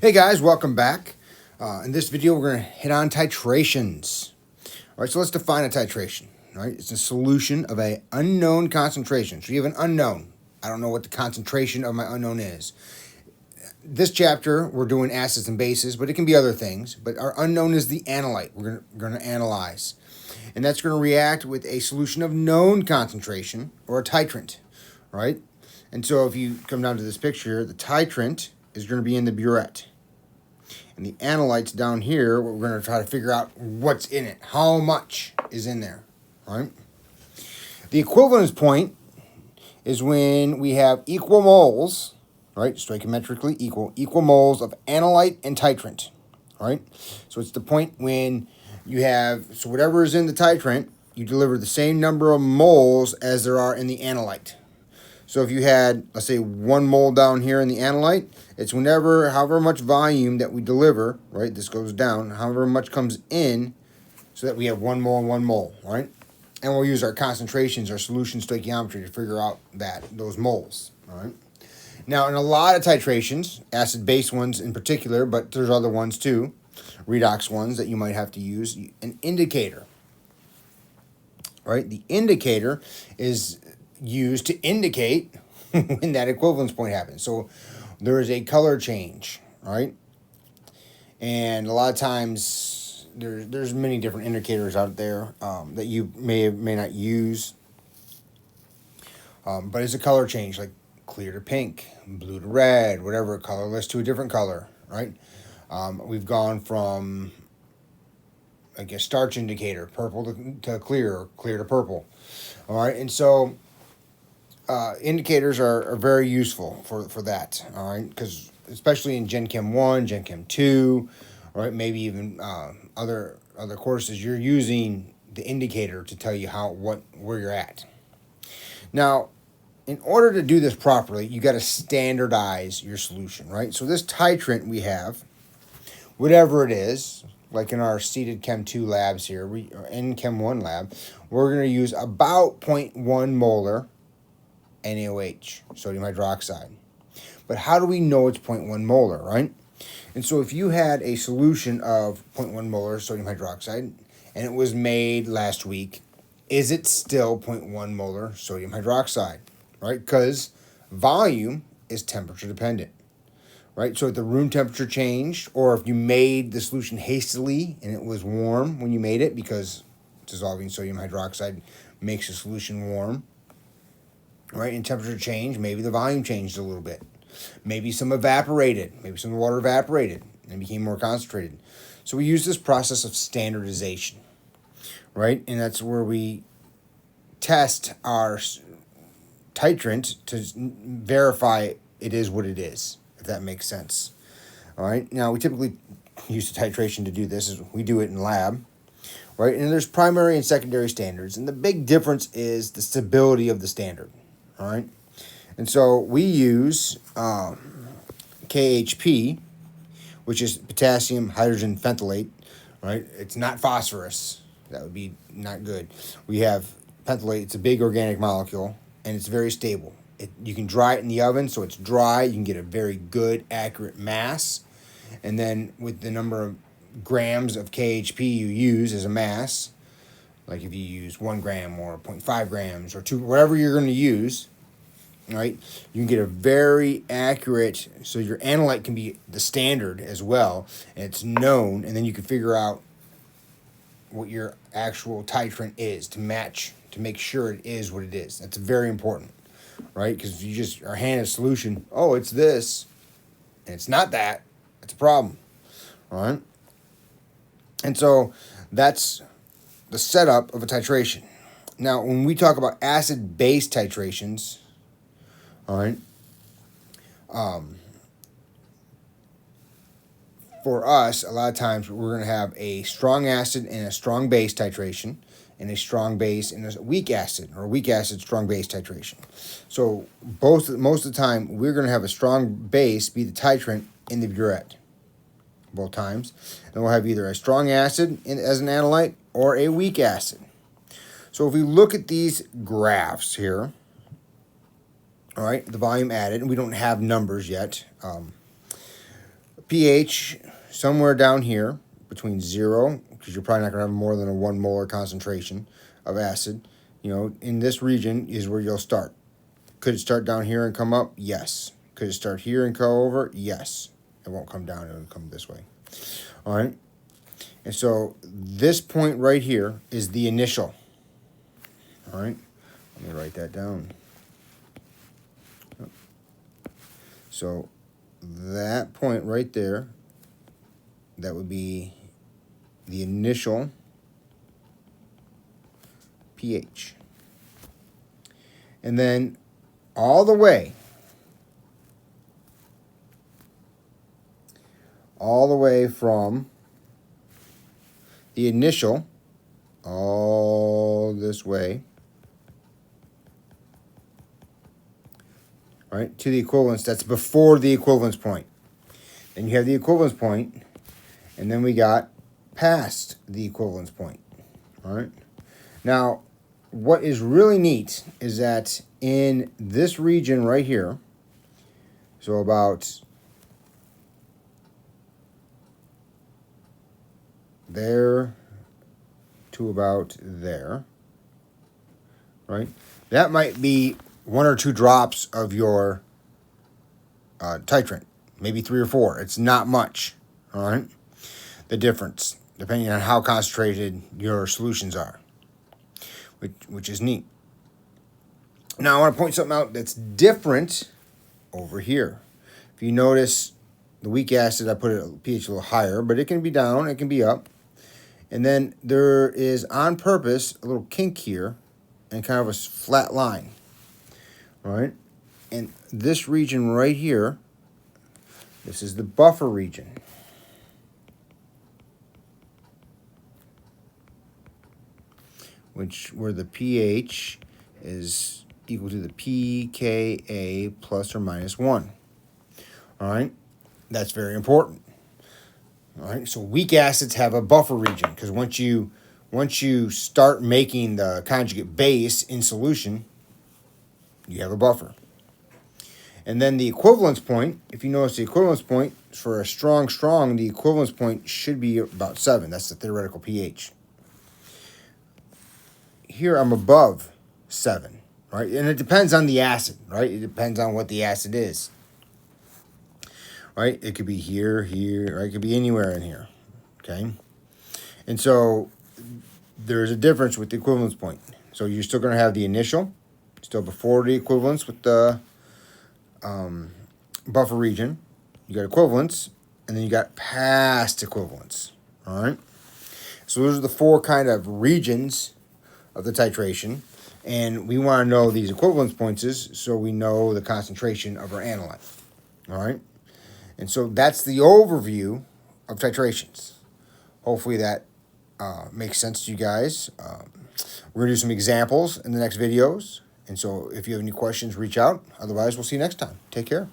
Hey guys, welcome back. In this video, we're going to hit on titrations. All right, so let's define a titration. All right, it's a solution of an unknown concentration. So you have an unknown. I don't know what the concentration of my unknown is. This chapter, we're doing acids and bases, but it can be other things. But our unknown is the analyte. We're going to analyze. And that's going to react with a solution of known concentration, or a titrant. Right? And so if you come down to this picture, the titrant is going to be in the burette. And the analyte's down here, we're going to try to figure out what's in it. How much is in there, right? The equivalence point is when we have equal moles, right? Stoichiometrically equal moles of analyte and titrant, right? So it's the point when you have, so whatever is in the titrant, you deliver the same number of moles as there are in the analyte. So if you had, let's say, 1 mole down here in the analyte, it's however much volume that we deliver, right? This goes down, however much comes in, so that we have 1 mole and 1 mole, right? And we'll use our concentrations, our solution stoichiometry to figure out those moles, all right? Now, in a lot of titrations, acid-base ones in particular, but there's other ones too, redox ones that you might have to use, an indicator, right? The indicator is used to indicate when that equivalence point happens. So there is a color change, right? And a lot of times there's many different indicators out there that you may not use. But it's a color change, like clear to pink, blue to red, whatever, colorless to a different color, right? We've gone from, I guess, starch indicator, purple to clear, or clear to purple. All right, and so indicators are very useful for that, all right, because especially in Gen Chem 1, Gen Chem 2, right, maybe even other courses, you're using the indicator to tell you where you're at. Now, in order to do this properly, you got to standardize your solution, right? So this titrant we have, whatever it is, like in our seated Chem 2 labs here, or in Chem 1 lab, we're going to use about 0.1 molar NaOH, sodium hydroxide. But how do we know it's 0.1 molar, right? And so if you had a solution of 0.1 molar sodium hydroxide and it was made last week, is it still 0.1 molar sodium hydroxide, right? Because volume is temperature dependent, right? So if the room temperature changed, or if you made the solution hastily and it was warm when you made it, because dissolving sodium hydroxide makes the solution warm, right? And temperature change, maybe the volume changed a little bit. Maybe some evaporated. Maybe some water evaporated and became more concentrated. So we use this process of standardization, right? And that's where we test our titrant to verify it is what it is, if that makes sense. All right. Now, we typically use the titration to do this. We do it in lab, right? And there's primary and secondary standards. And the big difference is the stability of the standard. All right, and so we use KHP, which is potassium hydrogen pentylate, right? It's not phosphorus. That would be not good. We have pentylate. It's a big organic molecule, and it's very stable. You can dry it in the oven, so it's dry. You can get a very good, accurate mass. And then with the number of grams of KHP you use as a mass, like if you use 1 gram or 0.5 grams or 2, whatever you're going to use, right, you can get a very accurate, so your analyte can be the standard as well, and it's known, and then you can figure out what your actual titrant is to match, to make sure it is what it is. That's very important, right? Because if you just are handed a solution, oh, it's this, and it's not that, that's a problem, all right? And so that's the setup of a titration. Now, when we talk about acid-base titrations, all right, for us, a lot of times we're going to have a strong acid and a strong base titration, and a strong base and a weak acid, or a weak acid, strong base titration. So most of the time, we're going to have a strong base be the titrant in the burette, both times. And we'll have either a strong acid as an analyte or a weak acid. So if we look at these graphs here, all right, the volume added, and we don't have numbers yet. pH somewhere down here between 0, because you're probably not going to have more than a 1 molar concentration of acid. You know, in this region is where you'll start. Could it start down here and come up? Yes. Could it start here and go over? Yes. It won't come down, it'll come this way. All right. And so this point right here is the initial. All right. Let me write that down. So that point right there, that would be the initial pH. And then all the way from the initial all this way, right, to the equivalence. That's before the equivalence point. Then you have the equivalence point, and then we got past the equivalence point. All right. Now, what is really neat is that in this region right here, so about there to about there, right? That might be 1 or 2 drops of your titrant, maybe 3 or 4. It's not much, all right? The difference, depending on how concentrated your solutions are, which is neat. Now, I want to point something out that's different over here. If you notice, the weak acid, I put it at pH a little higher, but it can be down, it can be up. And then there is, on purpose, a little kink here and kind of a flat line. All right? And this region right here, this is the buffer region. Where the pH is equal to the pKa plus or minus 1. All right? That's very important. All right, so weak acids have a buffer region because once you start making the conjugate base in solution, you have a buffer. And then the equivalence point, if you notice the equivalence point for a strong, the equivalence point should be about 7. That's the theoretical pH. Here I'm above 7, right? And it depends on the acid, right? It depends on what the acid is. Right? It could be here, right? It could be anywhere in here, okay? And so there's a difference with the equivalence point. So you're still going to have the initial, still before the equivalence with the buffer region. You got equivalence, and then you got past equivalence, all right? So those are the 4 kind of regions of the titration, and we want to know these equivalence points so we know the concentration of our analyte, all right? And so that's the overview of titrations. Hopefully that makes sense to you guys. We're going to do some examples in the next videos. And so if you have any questions, reach out. Otherwise, we'll see you next time. Take care.